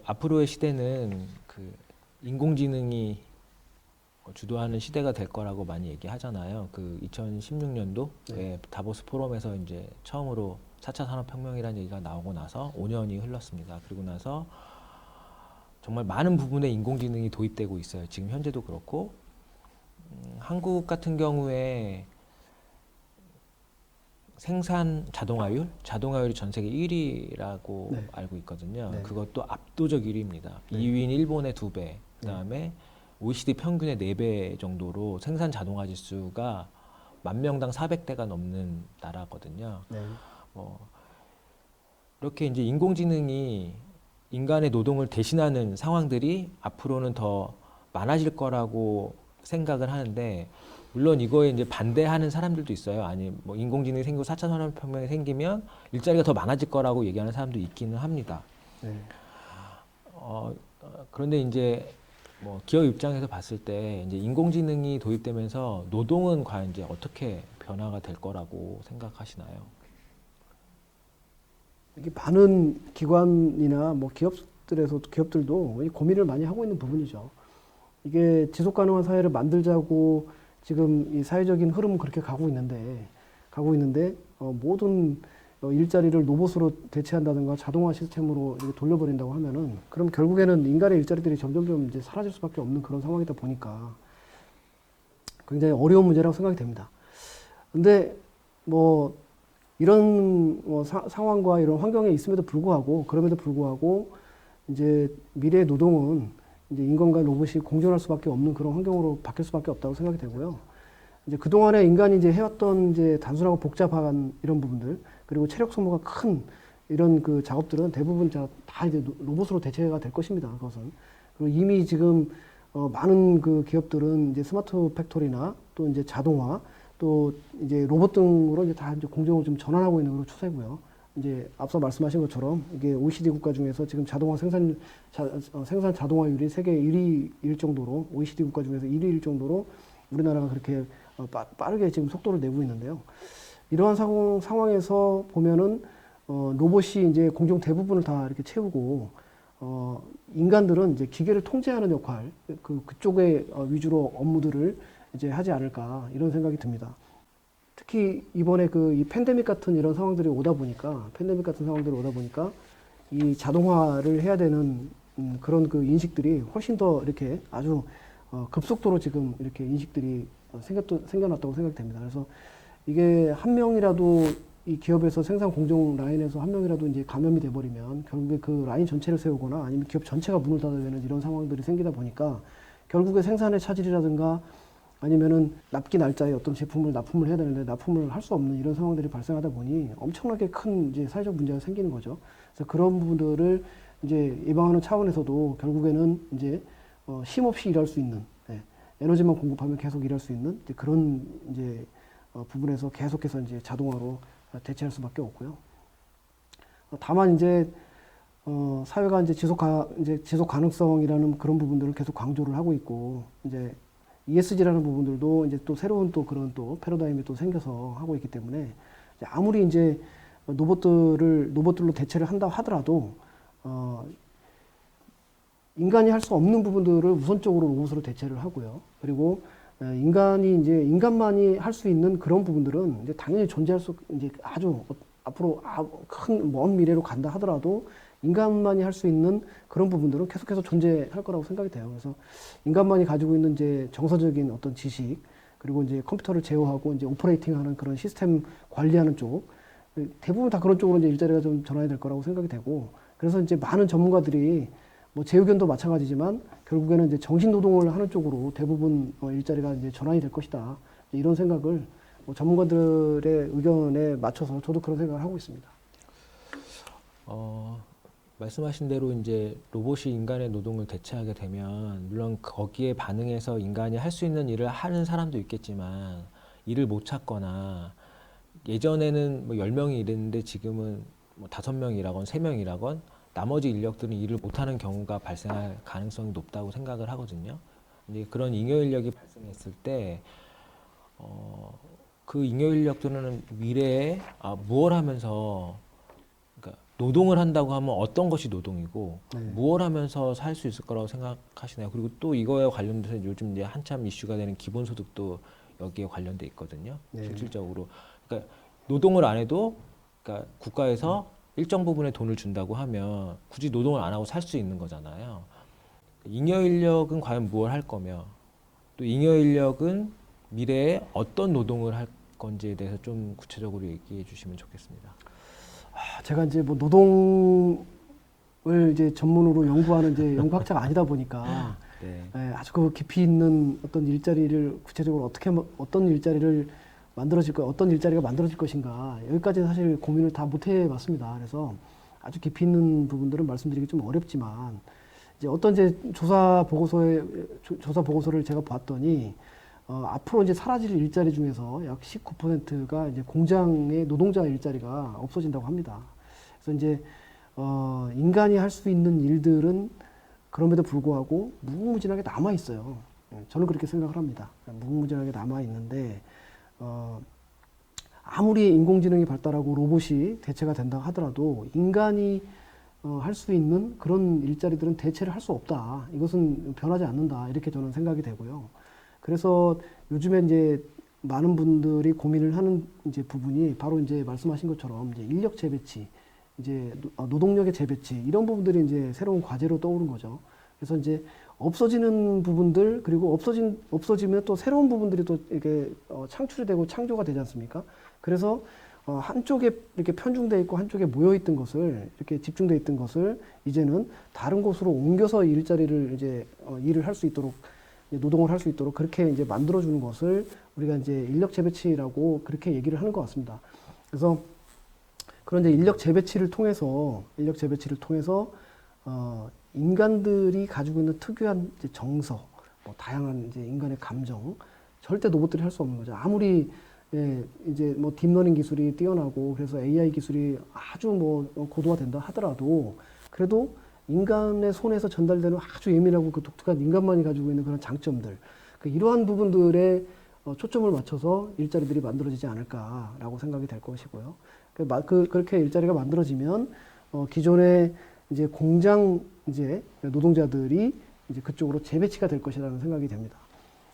앞으로의 시대는 그 인공지능이 주도하는 시대가 될 거라고 많이 얘기하잖아요. 그 2016년도에 다보스 포럼에서 이제 처음으로 4차 산업혁명이라는 얘기가 나오고 나서 5년이 흘렀습니다. 그리고 나서 정말 많은 부분에 인공지능이 도입되고 있어요. 지금 현재도 그렇고 한국 같은 경우에 생산 자동화율이 전 세계 1위라고 네. 알고 있거든요. 네. 그것도 압도적 1위입니다. 2위인 일본의 2배, 그다음에 OECD 평균의 4배 정도로 생산 자동화 지수가 10,000명당 400대가 넘는 나라거든요. 네. 이렇게 이제 인공지능이 인간의 노동을 대신하는 상황들이 앞으로는 더 많아질 거라고 생각을 하는데, 물론 이거에 이제 반대하는 사람들도 있어요. 아니, 뭐 인공지능이 생기고 4차 산업혁명이 생기면 일자리가 더 많아질 거라고 얘기하는 사람도 있기는 합니다. 네. 그런데 이제 뭐 기업 입장에서 봤을 때 이제 인공지능이 도입되면서 노동은 과연 이제 어떻게 변화가 될 거라고 생각하시나요? 이게 많은 기관이나 뭐 기업들도 이 고민을 많이 하고 있는 부분이죠. 이게 지속 가능한 사회를 만들자고 지금 이 사회적인 흐름은 그렇게 가고 있는데 모든 일자리를 로봇으로 대체한다든가 자동화 시스템으로 이렇게 돌려버린다고 하면은 그럼 결국에는 인간의 일자리들이 점점점 이제 사라질 수밖에 없는 그런 상황이다 보니까 굉장히 어려운 문제라고 생각이 됩니다. 근데 뭐 이런 상황과 이런 환경에 있음에도 불구하고 그럼에도 불구하고 이제 미래의 노동은 이제 인간과 로봇이 공존할 수밖에 없는 그런 환경으로 바뀔 수밖에 없다고 생각이 되고요. 이제 그동안에 인간이 이제 해왔던 이제 단순하고 복잡한 이런 부분들, 그리고 체력 소모가 큰 이런 그 작업들은 대부분 다 이제 로봇으로 대체가 될 것입니다. 그것은. 그리고 이미 지금 많은 그 기업들은 이제 스마트 팩토리나 또 이제 자동화 또 이제 로봇 등으로 이제 다 이제 공정을 좀 전환하고 있는 그런 추세고요. 이제 앞서 말씀하신 것처럼 이게 OECD 국가 중에서 지금 자동화 생산 자동화율이 세계 1위일 정도로 OECD 국가 중에서 1위일 정도로 우리나라가 그렇게 빠르게 지금 속도를 내고 있는데요. 이러한 상황에서 보면은 로봇이 이제 공정 대부분을 다 이렇게 채우고 인간들은 이제 기계를 통제하는 역할 그쪽에 위주로 업무들을 이제 하지 않을까 이런 생각이 듭니다. 특히 이번에 이 팬데믹 같은 이런 상황들이 오다 보니까 이 자동화를 해야 되는 그런 그 인식들이 훨씬 더 이렇게 아주 급속도로 지금 이렇게 인식들이 생겨났다고 생각이 됩니다. 그래서 이게 한 명이라도 이 기업에서 생산 공정 라인에서 한 명이라도 이제 감염이 돼버리면 결국에 그 라인 전체를 세우거나 아니면 기업 전체가 문을 닫아야 되는 이런 상황들이 생기다 보니까 결국에 생산의 차질이라든가 아니면은 납기 날짜에 어떤 제품을 납품을 해야 되는데 납품을 할 수 없는 이런 상황들이 발생하다 보니 엄청나게 큰 이제 사회적 문제가 생기는 거죠. 그래서 그런 부분들을 이제 예방하는 차원에서도 결국에는 이제 쉼 없이 일할 수 있는 에너지만 공급하면 계속 일할 수 있는 이제 그런 이제 부분에서 계속해서 이제 자동화로 대체할 수밖에 없고요. 다만 이제 사회가 이제 지속 가능성이라는 그런 부분들을 계속 강조를 하고 있고 이제 ESG라는 부분들도 이제 또 새로운 또 그런 또 패러다임이 또 생겨서 하고 있기 때문에 이제 아무리 이제 로봇들로 대체를 한다 하더라도 인간이 할 수 없는 부분들을 우선적으로 로봇으로 대체를 하고요. 그리고 인간만이 할 수 있는 그런 부분들은 이제 당연히 존재할 수 이제 아주 앞으로 큰 먼 미래로 간다 하더라도 인간만이 할 수 있는 그런 부분들은 계속해서 존재할 거라고 생각이 돼요. 그래서 인간만이 가지고 있는 이제 정서적인 어떤 지식, 그리고 이제 컴퓨터를 제어하고 이제 오퍼레이팅하는 그런 시스템 관리하는 쪽, 대부분 다 그런 쪽으로 이제 일자리가 좀 전환이 될 거라고 생각이 되고, 그래서 이제 많은 전문가들이 뭐 제 의견도 마찬가지지만 결국에는 이제 정신 노동을 하는 쪽으로 대부분 일자리가 이제 전환이 될 것이다. 이런 생각을 전문가들의 의견에 맞춰서 저도 그런 생각을 하고 있습니다. 말씀하신 대로 이제 로봇이 인간의 노동을 대체하게 되면 물론 거기에 반응해서 인간이 할 수 있는 일을 하는 사람도 있겠지만 일을 못 찾거나 예전에는 뭐 10명이 일했는데 지금은 뭐 5명 일하건 3명 일하건 나머지 인력들은 일을 못하는 경우가 발생할 가능성이 높다고 생각을 하거든요. 이제 그런 잉여 인력이 발생했을 때 그 잉여 인력들은 미래에 무엇을 하면서 그러니까 노동을 한다고 하면 어떤 것이 노동이고 무엇을 하면서 살 수 있을 거라고 생각하시나요? 그리고 또 이거에 관련돼서 요즘 이제 한참 이슈가 되는 기본소득도 여기에 관련돼 있거든요. 실질적으로 그러니까 노동을 안 해도 그러니까 국가에서 일정 부분의 돈을 준다고 하면 굳이 노동을 안 하고 살 수 있는 거잖아요. 잉여 인력은 과연 무엇을 할 거며 또 잉여 인력은 미래에 어떤 노동을 할 건지에 대해서 좀 구체적으로 얘기해 주시면 좋겠습니다. 제가 이제 뭐 노동을 이제 전문으로 연구하는 이제 연구학자가 아니다 보니까 아주 그 깊이 있는 어떤 일자리를 구체적으로 어떤 일자리를 어떤 일자리가 만들어질 것인가 여기까지는 사실 고민을 다 못 해봤습니다. 그래서 아주 깊이 있는 부분들은 말씀드리기 좀 어렵지만 이제 어떤 이제 조사 보고서를 제가 봤더니 앞으로 이제 사라질 일자리 중에서 약 19%가 이제 공장의 노동자 일자리가 없어진다고 합니다. 그래서 이제 인간이 할 수 있는 일들은 그럼에도 불구하고 무궁무진하게 남아 있어요. 저는 그렇게 생각을 합니다. 무궁무진하게 남아 있는데 아무리 인공지능이 발달하고 로봇이 대체가 된다 하더라도 인간이 할 수 있는 그런 일자리들은 대체를 할 수 없다. 이것은 변하지 않는다. 이렇게 저는 생각이 되고요. 그래서 요즘에 이제 많은 분들이 고민을 하는 이제 부분이 바로 이제 말씀하신 것처럼 이제 인력 재배치, 이제 노동력의 재배치 이런 부분들이 이제 새로운 과제로 떠오른 거죠. 그래서 이제 없어지는 부분들 그리고 없어지면 또 새로운 부분들이 또 이렇게 창출이 되고 창조가 되지 않습니까? 그래서 한쪽에 이렇게 편중돼 있고 한쪽에 모여 있던 것을 이렇게 집중돼 있던 것을 이제는 다른 곳으로 옮겨서 일자리를 이제 일을 할 수 있도록 노동을 할 수 있도록 그렇게 이제 만들어 주는 것을 우리가 이제 인력 재배치라고 그렇게 얘기를 하는 것 같습니다. 그래서 그런 이제 인력 재배치를 통해서 인간들이 가지고 있는 특유한 이제 정서, 뭐 다양한 이제 인간의 감정 절대 로봇들이 할 수 없는 거죠. 아무리 이제 뭐 딥러닝 기술이 뛰어나고 그래서 AI 기술이 아주 뭐 고도화된다 하더라도 그래도 인간의 손에서 전달되는 아주 예민하고 그 독특한 인간만이 가지고 있는 그런 장점들, 이러한 부분들에 초점을 맞춰서 일자리들이 만들어지지 않을까라고 생각이 될 것이고요. 그렇게 일자리가 만들어지면 기존의 이제 공장 이제 노동자들이 이제 그쪽으로 재배치가 될 것이라는 생각이 됩니다.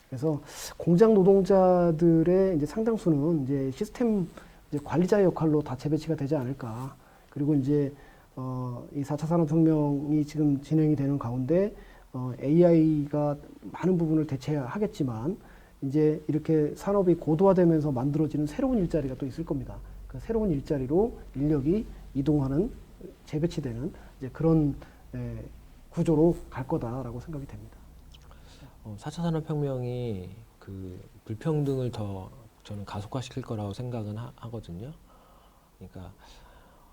그래서 공장 노동자들의 이제 상당수는 이제 시스템 이제 관리자의 역할로 다 재배치가 되지 않을까. 그리고 이제 이 4차 산업혁명이 지금 진행이 되는 가운데 AI가 많은 부분을 대체하겠지만 이제 이렇게 산업이 고도화되면서 만들어지는 새로운 일자리가 또 있을 겁니다. 그 새로운 일자리로 인력이 이동하는 재배치되는 이제 그런 구조로 갈 거다라고 생각이 됩니다. 4차 산업혁명이 그 불평등을 더 저는 가속화시킬 거라고 생각은 하거든요. 그러니까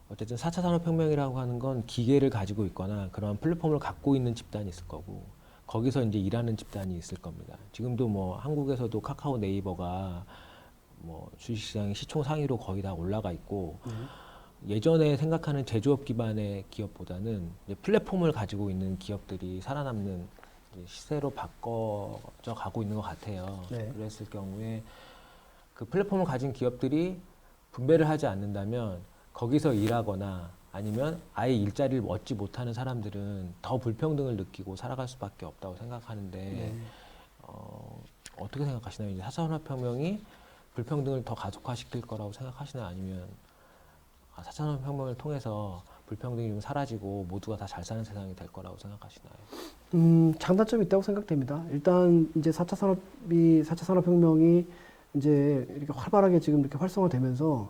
어쨌든 4차 산업혁명이라고 하는 건 기계를 가지고 있거나 그런 플랫폼을 갖고 있는 집단이 있을 거고 거기서 이제 일하는 집단이 있을 겁니다. 지금도 뭐 한국에서도 카카오 네이버가 뭐 주식시장의 시총 상위로 거의 다 올라가 있고 예전에 생각하는 제조업 기반의 기업보다는 이제 플랫폼을 가지고 있는 기업들이 살아남는 시세로 바꿔져 가고 있는 것 같아요. 네. 그랬을 경우에 그 플랫폼을 가진 기업들이 분배를 하지 않는다면 거기서 일하거나 아니면 아예 일자리를 얻지 못하는 사람들은 더 불평등을 느끼고 살아갈 수밖에 없다고 생각하는데 어떻게 생각하시나요? 이제 4차 산업혁명이 불평등을 더 가속화시킬 거라고 생각하시나요? 아니면 4차 산업혁명을 통해서 불평등이 좀 사라지고 모두가 다 잘 사는 세상이 될 거라고 생각하시나요? 장단점이 있다고 생각됩니다. 일단 이제 4차 산업혁명이 이제 이렇게 활발하게 지금 이렇게 활성화되면서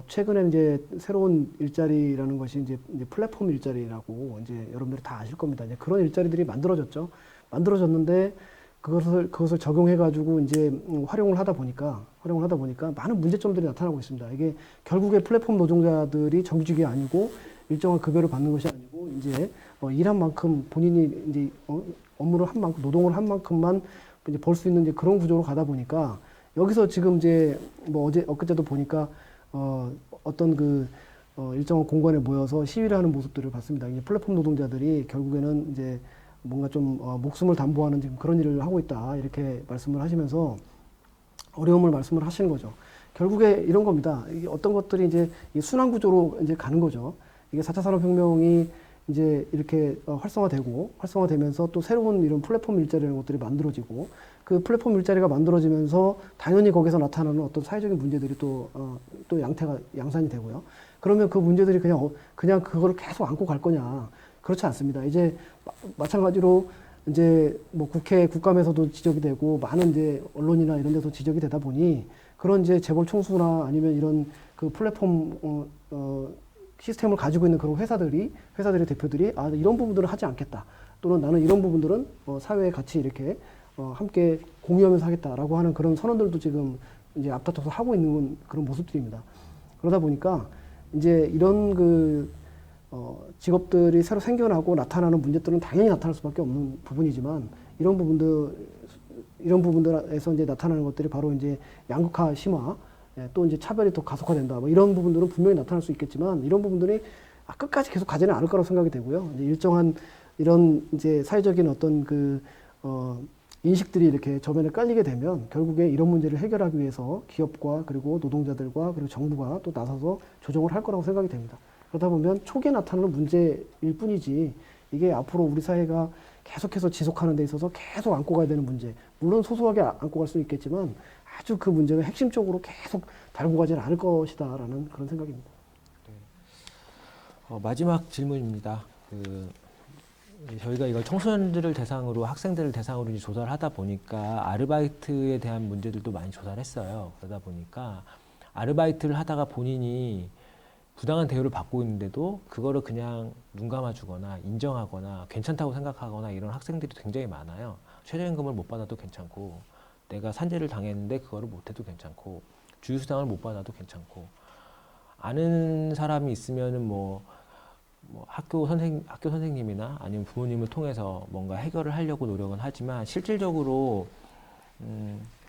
최근에 이제 새로운 일자리라는 것이 이제 플랫폼 일자리라고 이제 여러분들이 다 아실 겁니다. 이제 그런 일자리들이 만들어졌죠. 만들어졌는데 그것을 적용해가지고 이제 활용을 하다 보니까 많은 문제점들이 나타나고 있습니다. 이게 결국에 플랫폼 노동자들이 정규직이 아니고 일정한 급여를 받는 것이 아니고 이제 일한 만큼 본인이 이제 업무를 한 만큼 노동을 한 만큼만 이제 벌 수 있는 이제 그런 구조로 가다 보니까 여기서 지금 이제 뭐 엊그제도 보니까 어떤 일정한 공간에 모여서 시위를 하는 모습들을 봤습니다. 이제 플랫폼 노동자들이 결국에는 이제 뭔가 좀 목숨을 담보하는 지금 그런 일을 하고 있다 이렇게 말씀을 하시면서 어려움을 말씀을 하시는 거죠. 결국에 이런 겁니다. 이게 어떤 것들이 이제 순환 구조로 이제 가는 거죠. 이게 4차 산업혁명이 이제 이렇게 활성화되면서 또 새로운 이런 플랫폼 일자리라는 것들이 만들어지고 그 플랫폼 일자리가 만들어지면서 당연히 거기서 나타나는 어떤 사회적인 문제들이 또 양산이 되고요. 그러면 그 문제들이 그냥 그거를 계속 안고 갈 거냐? 그렇지 않습니다. 이제 마찬가지로 이제 뭐 국감에서도 지적이 되고 많은 이제 언론이나 이런 데서 지적이 되다 보니 그런 이제 재벌 총수나 아니면 이런 그 플랫폼 시스템을 가지고 있는 그런 회사들의 대표들이 이런 부분들은 하지 않겠다. 또는 나는 이런 부분들은 사회에 같이 이렇게 함께 공유하면서 하겠다라고 하는 그런 선언들도 지금 이제 앞다퉈서 하고 있는 그런 모습들입니다. 그러다 보니까 이제 이런 직업들이 새로 생겨나고 나타나는 문제들은 당연히 나타날 수밖에 없는 부분이지만 이런 부분들에서 이제 나타나는 것들이 바로 이제 양극화 심화, 또 이제 차별이 더 가속화된다. 뭐 이런 부분들은 분명히 나타날 수 있겠지만 이런 부분들이 끝까지 계속 가지는 않을 거라고 생각이 되고요. 이제 일정한 이런 이제 사회적인 어떤 인식들이 이렇게 저변에 깔리게 되면 결국에 이런 문제를 해결하기 위해서 기업과 그리고 노동자들과 그리고 정부가 또 나서서 조정을 할 거라고 생각이 됩니다. 그러다 보면 초기에 나타나는 문제일 뿐이지 이게 앞으로 우리 사회가 계속해서 지속하는 데 있어서 계속 안고 가야 되는 문제, 물론 소소하게 안고 갈 수 있겠지만 아주 그 문제가 핵심적으로 계속 달고 가지는 않을 것이다라는 그런 생각입니다. 마지막 질문입니다. 저희가 이걸 청소년들을 대상으로 학생들을 대상으로 이제 조사를 하다 보니까 아르바이트에 대한 문제들도 많이 조사를 했어요. 그러다 보니까 아르바이트를 하다가 본인이 부당한 대우를 받고 있는데도 그거를 그냥 눈 감아주거나 인정하거나 괜찮다고 생각하거나 이런 학생들이 굉장히 많아요. 최저임금을 못 받아도 괜찮고 내가 산재를 당했는데 그거를 못해도 괜찮고 주휴수당을 못 받아도 괜찮고 아는 사람이 있으면은 뭐 학교 선생님이나 아니면 부모님을 통해서 뭔가 해결을 하려고 노력은 하지만 실질적으로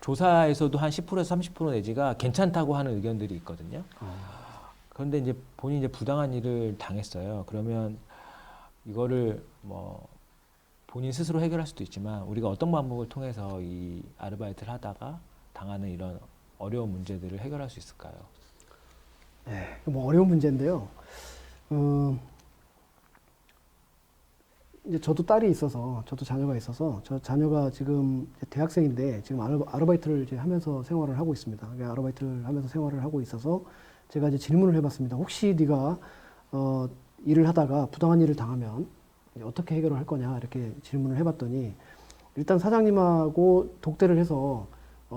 조사에서도 한 10%에서 30% 내지가 괜찮다고 하는 의견들이 있거든요. 그런데 이제 본인이 이제 부당한 일을 당했어요. 그러면 이거를 뭐 본인 스스로 해결할 수도 있지만 우리가 어떤 방법을 통해서 이 아르바이트를 하다가 당하는 이런 어려운 문제들을 해결할 수 있을까요? 네, 뭐 어려운 문제인데요. 이제 저도 딸이 있어서, 저도 자녀가 있어서, 저 자녀가 지금 대학생인데 지금 아르바이트를 이제 하면서 생활을 하고 있습니다. 그러니까 아르바이트를 하면서 생활을 하고 있어서 제가 이제 질문을 해봤습니다. 혹시 네가 일을 하다가 부당한 일을 당하면 어떻게 해결을 할 거냐 이렇게 질문을 해봤더니 일단 사장님하고 독대를 해서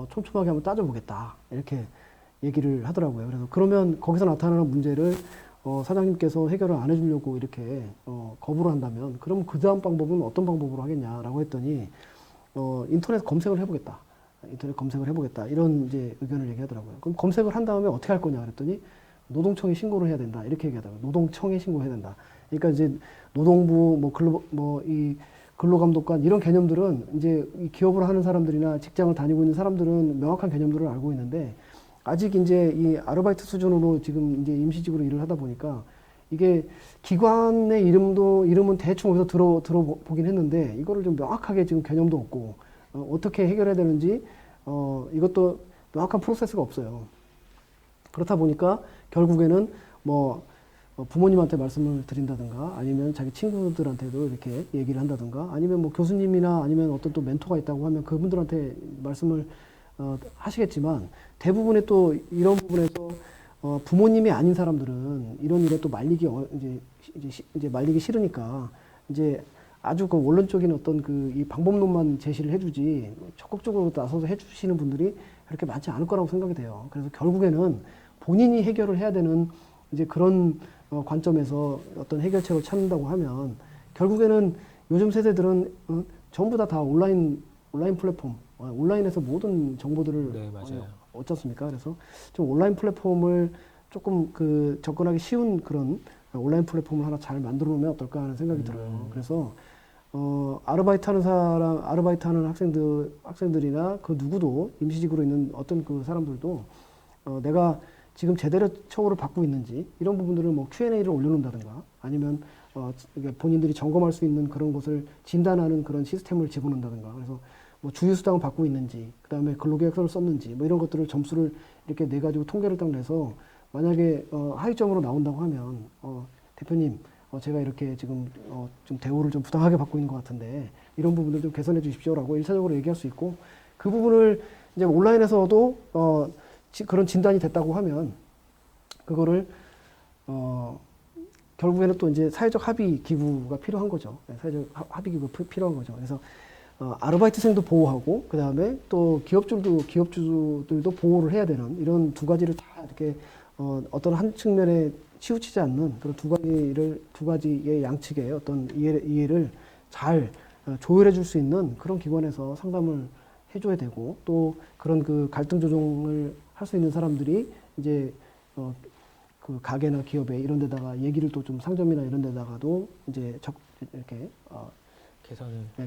촘촘하게 한번 따져보겠다 이렇게 얘기를 하더라고요. 그래서 그러면 거기서 나타나는 문제를 사장님께서 해결을 안 해주려고 이렇게 거부를 한다면 그럼 그 다음 방법은 어떤 방법으로 하겠냐라고 했더니 인터넷 검색을 해보겠다. 인터넷 검색을 해보겠다. 이런 이제 의견을 얘기하더라고요. 그럼 검색을 한 다음에 어떻게 할 거냐 그랬더니 노동청에 신고를 해야 된다. 이렇게 얘기하더라고요. 노동청에 신고해야 된다. 그러니까 이제 노동부 이 근로감독관 이런 개념들은 이제 이 기업을 하는 사람들이나 직장을 다니고 있는 사람들은 명확한 개념들을 알고 있는데 아직 이제 이 아르바이트 수준으로 지금 이제 임시직으로 일을 하다 보니까 이게 기관의 이름은 대충 어디서 들어보긴 했는데 이거를 좀 명확하게 지금 개념도 없고 어떻게 해결해야 되는지 이것도 명확한 프로세스가 없어요. 그렇다 보니까 결국에는 뭐 부모님한테 말씀을 드린다든가 아니면 자기 친구들한테도 이렇게 얘기를 한다든가 아니면 뭐 교수님이나 아니면 어떤 또 멘토가 있다고 하면 그분들한테 말씀을 하시겠지만 대부분의 또 이런 부분에서 부모님이 아닌 사람들은 이런 일에 또 말리기 이제 말리기 싫으니까 이제 아주 그 원론적인 어떤 이 방법론만 제시를 해주지 적극적으로 나서서 해주시는 분들이 그렇게 많지 않을 거라고 생각이 돼요. 그래서 결국에는 본인이 해결을 해야 되는 이제 그런 관점에서 어떤 해결책을 찾는다고 하면 결국에는 요즘 세대들은 전부 다 온라인 플랫폼, 온라인에서 모든 정보들을 네, 맞아요. 얻지 않습니까? 그래서 좀 온라인 플랫폼을 조금 접근하기 쉬운 그런 온라인 플랫폼을 하나 잘 만들어 놓으면 어떨까 하는 생각이 들어요. 그래서 아르바이트 하는 학생들이나 그 누구도 임시직으로 있는 어떤 그 사람들도 내가 지금 제대로 처우를 받고 있는지 이런 부분들을 뭐 Q&A를 올려놓는다든가 아니면 본인들이 점검할 수 있는 그런 것을 진단하는 그런 시스템을 집어넣는다든가 그래서 뭐 주휴수당을 받고 있는지 그 다음에 근로계약서를 썼는지 뭐 이런 것들을 점수를 이렇게 내 가지고 통계를 딱 내서 만약에 하위점으로 나온다고 하면 대표님 제가 이렇게 지금 좀 대우를 좀 부당하게 받고 있는 것 같은데 이런 부분들 좀 개선해 주십시오라고 일차적으로 얘기할 수 있고 그 부분을 이제 온라인에서도 그런 진단이 됐다고 하면 그거를 결국에는 또 이제 사회적 합의 기구가 필요한 거죠. 사회적 합의 기구가 필요한 거죠. 그래서 아르바이트생도 보호하고 그 다음에 또 기업주들도 보호를 해야 되는 이런 두 가지를 다 이렇게 어떤 한 측면에 치우치지 않는 그런 두 가지의 양측의 어떤 이해를 잘 조율해 줄 수 있는 그런 기관에서 상담을 해줘야 되고 또 그런 그 갈등 조정을 할 수 있는 사람들이 이제 그 가게나 기업에 이런 데다가 얘기를 또 좀 상점이나 이런 데다가도 이제 이렇게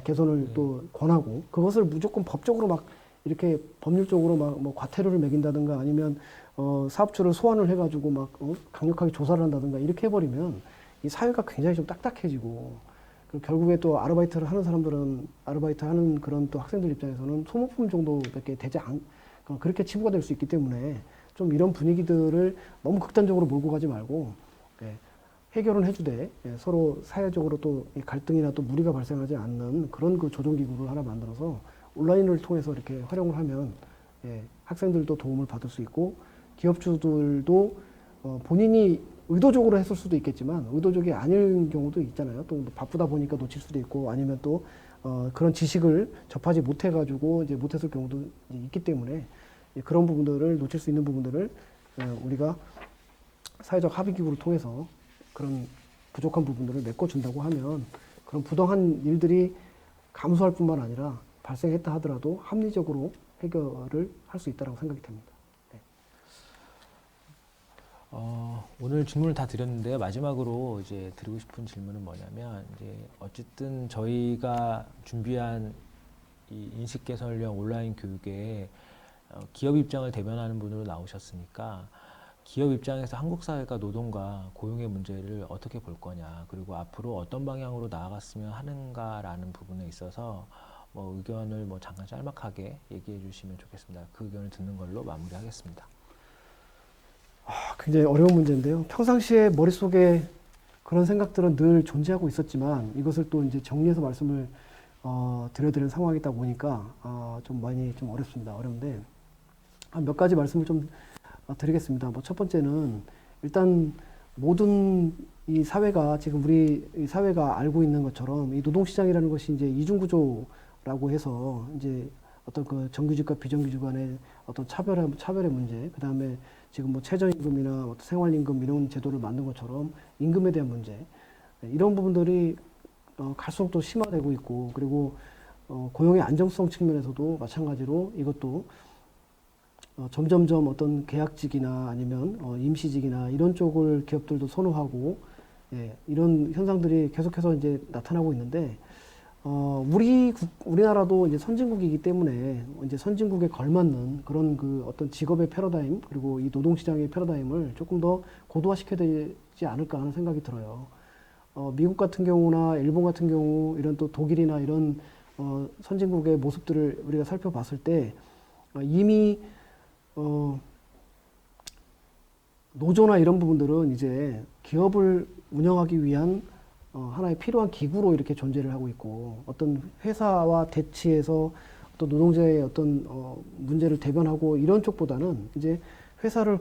개선을 네. 또 권하고 그것을 무조건 법적으로 막 이렇게 법률적으로 막 뭐 과태료를 매긴다든가 아니면 사업주를 소환을 해가지고 막 강력하게 조사를 한다든가 이렇게 해버리면 이 사회가 굉장히 좀 딱딱해지고 그리고 결국에 또 아르바이트를 하는 사람들은 아르바이트 하는 그런 또 학생들 입장에서는 소모품 정도밖에 되지 않 그렇게 치부가 될 수 있기 때문에 좀 이런 분위기들을 너무 극단적으로 몰고 가지 말고 예, 해결은 해주되 예, 서로 사회적으로 또 갈등이나 또 무리가 발생하지 않는 그런 그 조정기구를 하나 만들어서 온라인을 통해서 이렇게 활용을 하면 예, 학생들도 도움을 받을 수 있고 기업주들도 본인이 의도적으로 했을 수도 있겠지만 의도적이 아닐 경우도 있잖아요. 또 바쁘다 보니까 놓칠 수도 있고 아니면 또 그런 지식을 접하지 못해가지고 이제 못했을 경우도 있기 때문에 그런 부분들을 놓칠 수 있는 부분들을 우리가 사회적 합의기구를 통해서 그런 부족한 부분들을 메꿔준다고 하면 그런 부당한 일들이 감소할 뿐만 아니라 발생했다 하더라도 합리적으로 해결을 할 수 있다고 생각이 됩니다. 네. 오늘 질문을 다 드렸는데요. 마지막으로 이제 드리고 싶은 질문은 뭐냐면 이제 어쨌든 저희가 준비한 이 인식 개선형 온라인 교육에 기업 입장을 대변하는 분으로 나오셨으니까 기업 입장에서 한국 사회가 노동과 고용의 문제를 어떻게 볼 거냐, 그리고 앞으로 어떤 방향으로 나아갔으면 하는가라는 부분에 있어서 뭐 의견을 뭐 잠깐 짤막하게 얘기해 주시면 좋겠습니다. 그 의견을 듣는 걸로 마무리하겠습니다. 굉장히 어려운 문제인데요. 평상시에 머릿속에 그런 생각들은 늘 존재하고 있었지만 이것을 또 이제 정리해서 말씀을 드려야 되는 상황이다 보니까 좀 많이 좀 어렵습니다. 어려운데 한 몇 가지 말씀을 좀 드리겠습니다. 뭐 첫 번째는 일단 모든 이 사회가 지금 우리 이 사회가 알고 있는 것처럼 이 노동시장이라는 것이 이제 이중구조라고 해서 이제 어떤 그 정규직과 비정규직 간의 어떤 차별의 문제, 그 다음에 지금 뭐 최저임금이나 어떤 생활임금 이런 제도를 만든 것처럼 임금에 대한 문제, 이런 부분들이 갈수록 더 심화되고 있고, 그리고 고용의 안정성 측면에서도 마찬가지로 이것도 점점점 어떤 계약직이나 아니면 임시직이나 이런 쪽을 기업들도 선호하고, 예, 이런 현상들이 계속해서 이제 나타나고 있는데, 우리나라도 이제 선진국이기 때문에 이제 선진국에 걸맞는 그런 그 어떤 직업의 패러다임, 그리고 이 노동시장의 패러다임을 조금 더 고도화시켜야 되지 않을까 하는 생각이 들어요. 미국 같은 경우나 일본 같은 경우, 이런 또 독일이나 이런 선진국의 모습들을 우리가 살펴봤을 때 이미 노조나 이런 부분들은 이제 기업을 운영하기 위한 하나의 필요한 기구로 이렇게 존재를 하고 있고, 어떤 회사와 대치해서 어떤 노동자의 어떤 문제를 대변하고 이런 쪽보다는 이제 회사를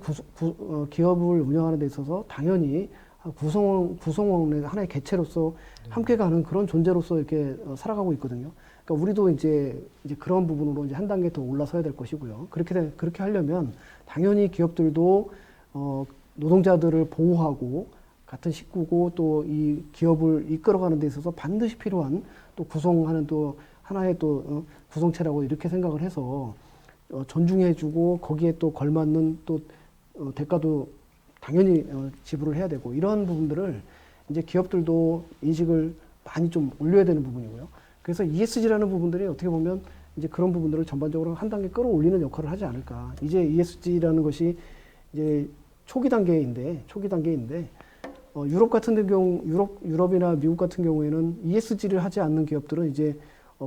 기업을 운영하는 데 있어서 당연히 구성원의 하나의 개체로서 함께 가는 그런 존재로서 이렇게 살아가고 있거든요. 그러니까 우리도 이제 그런 부분으로 이제 한 단계 더 올라서야 될 것이고요. 그렇게 하려면 당연히 기업들도 노동자들을 보호하고 같은 식구고 또 이 기업을 이끌어가는 데 있어서 반드시 필요한 또 구성하는 또 하나의 또 구성체라고 이렇게 생각을 해서 존중해주고 거기에 또 걸맞는 또 대가도 당연히 지불을 해야 되고, 이런 부분들을 이제 기업들도 인식을 많이 좀 올려야 되는 부분이고요. 그래서 ESG라는 부분들이 어떻게 보면 이제 그런 부분들을 전반적으로 한 단계 끌어올리는 역할을 하지 않을까. 이제 ESG라는 것이 이제 초기 단계인데 유럽 같은 경우, 유럽이나 미국 같은 경우에는 ESG를 하지 않는 기업들은 이제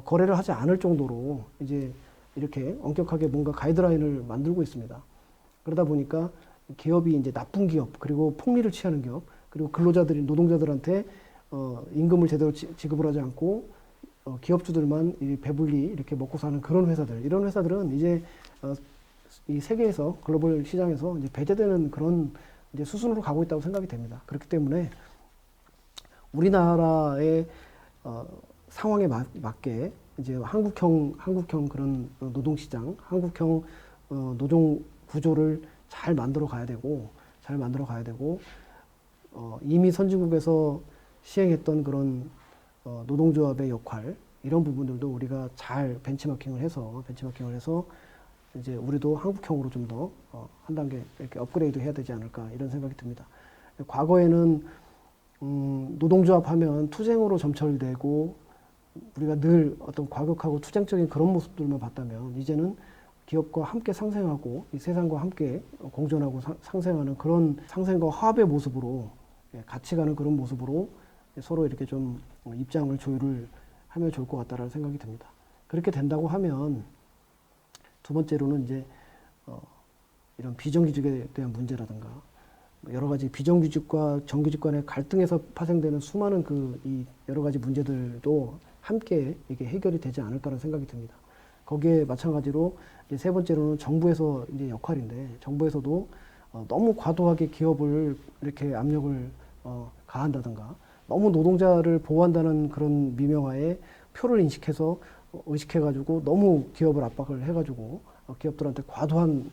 거래를 하지 않을 정도로 이제 이렇게 엄격하게 뭔가 가이드라인을 만들고 있습니다. 그러다 보니까 기업이 이제 나쁜 기업, 그리고 폭리를 취하는 기업, 그리고 노동자들한테 임금을 제대로 지급을 하지 않고 기업주들만 배불리 이렇게 먹고 사는 그런 회사들, 이런 회사들은 이제 이 세계에서 글로벌 시장에서 이제 배제되는 그런 이제 수순으로 가고 있다고 생각이 됩니다. 그렇기 때문에 우리나라의 상황에 맞게 이제 한국형 그런 노동시장, 한국형 노동 구조를 잘 만들어 가야 되고 이미 선진국에서 시행했던 그런 노동조합의 역할, 이런 부분들도 우리가 잘 벤치마킹을 해서 이제 우리도 한국형으로 좀 더 한 단계 이렇게 업그레이드 해야 되지 않을까, 이런 생각이 듭니다. 과거에는 노동조합 하면 투쟁으로 점철되고 우리가 늘 어떤 과격하고 투쟁적인 그런 모습들만 봤다면, 이제는 기업과 함께 상생하고 이 세상과 함께 공존하고 상생하는 그런 상생과 화합의 모습으로 같이 가는 그런 모습으로 서로 이렇게 좀 입장을 조율을 하면 좋을 것 같다라는 생각이 듭니다. 그렇게 된다고 하면 두 번째로는 이제 이런 비정규직에 대한 문제라든가 여러 가지 비정규직과 정규직 간의 갈등에서 파생되는 수많은 이 여러 가지 문제들도 함께 이게 해결이 되지 않을까라는 생각이 듭니다. 거기에 마찬가지로 이제 세 번째로는 정부에서 이제 역할인데 정부에서도 너무 과도하게 기업을 이렇게 압력을 가한다든가 너무 노동자를 보호한다는 그런 미명하에 표를 인식해서 의식해가지고 너무 기업을 압박을 해가지고 기업들한테 과도한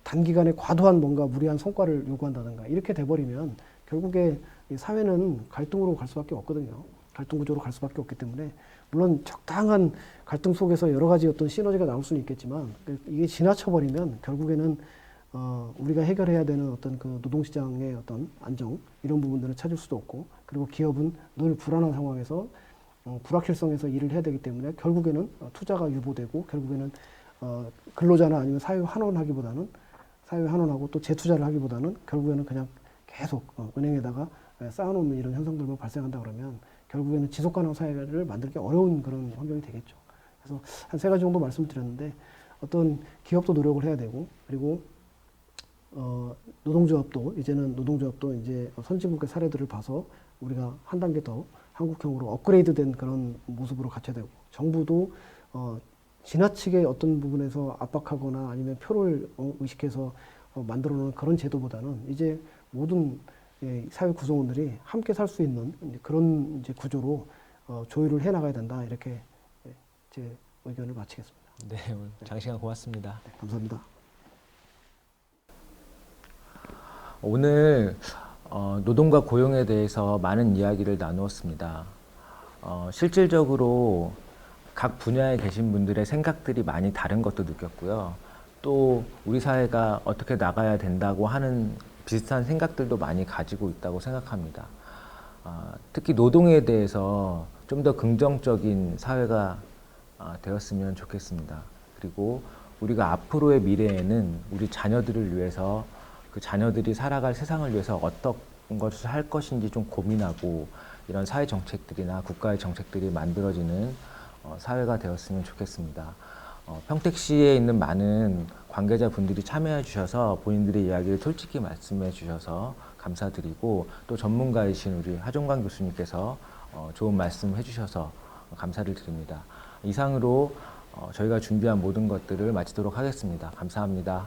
단기간에 과도한 뭔가 무리한 성과를 요구한다든가 이렇게 돼버리면 결국에 이 사회는 갈등으로 갈 수밖에 없거든요. 갈등 구조로 갈 수밖에 없기 때문에 물론 적당한 갈등 속에서 여러 가지 어떤 시너지가 나올 수는 있겠지만 이게 지나쳐버리면 결국에는 우리가 해결해야 되는 어떤 그 노동시장의 어떤 안정 이런 부분들을 찾을 수도 없고 그리고 기업은 늘 불안한 상황에서 불확실성에서 일을 해야 되기 때문에 결국에는 투자가 유보되고 결국에는 근로자나 아니면 사회 환원하기보다는 사회 환원하고 또 재투자를 하기보다는 결국에는 그냥 계속 은행에다가 쌓아놓는 이런 현상들만 발생한다 그러면 결국에는 지속 가능 사회를 만들기 어려운 그런 환경이 되겠죠. 그래서 한 세 가지 정도 말씀드렸는데 어떤 기업도 노력을 해야 되고 그리고 노동조합도 이제 선진국의 사례들을 봐서 우리가 한 단계 더 한국형으로 업그레이드된 그런 모습으로 갖춰야 되고 정부도 지나치게 어떤 부분에서 압박하거나 아니면 표를 의식해서 만들어 놓은 그런 제도보다는 이제 모든 사회 구성원들이 함께 살 수 있는 그런 이제 구조로 조율을 해 나가야 된다. 이렇게 제 의견을 마치겠습니다. 네, 오늘 장시간 고맙습니다. 네, 감사합니다. 오늘 노동과 고용에 대해서 많은 이야기를 나누었습니다. 실질적으로 각 분야에 계신 분들의 생각들이 많이 다른 것도 느꼈고요. 또 우리 사회가 어떻게 나가야 된다고 하는 비슷한 생각들도 많이 가지고 있다고 생각합니다. 특히 노동에 대해서 좀 더 긍정적인 사회가 되었으면 좋겠습니다. 그리고 우리가 앞으로의 미래에는 우리 자녀들을 위해서 그 자녀들이 살아갈 세상을 위해서 어떤 것을 할 것인지 좀 고민하고 이런 사회 정책들이나 국가의 정책들이 만들어지는 사회가 되었으면 좋겠습니다. 평택시에 있는 많은 관계자분들이 참여해 주셔서 본인들의 이야기를 솔직히 말씀해 주셔서 감사드리고 또 전문가이신 우리 하종관 교수님께서 좋은 말씀 해주셔서 감사를 드립니다. 이상으로 저희가 준비한 모든 것들을 마치도록 하겠습니다. 감사합니다.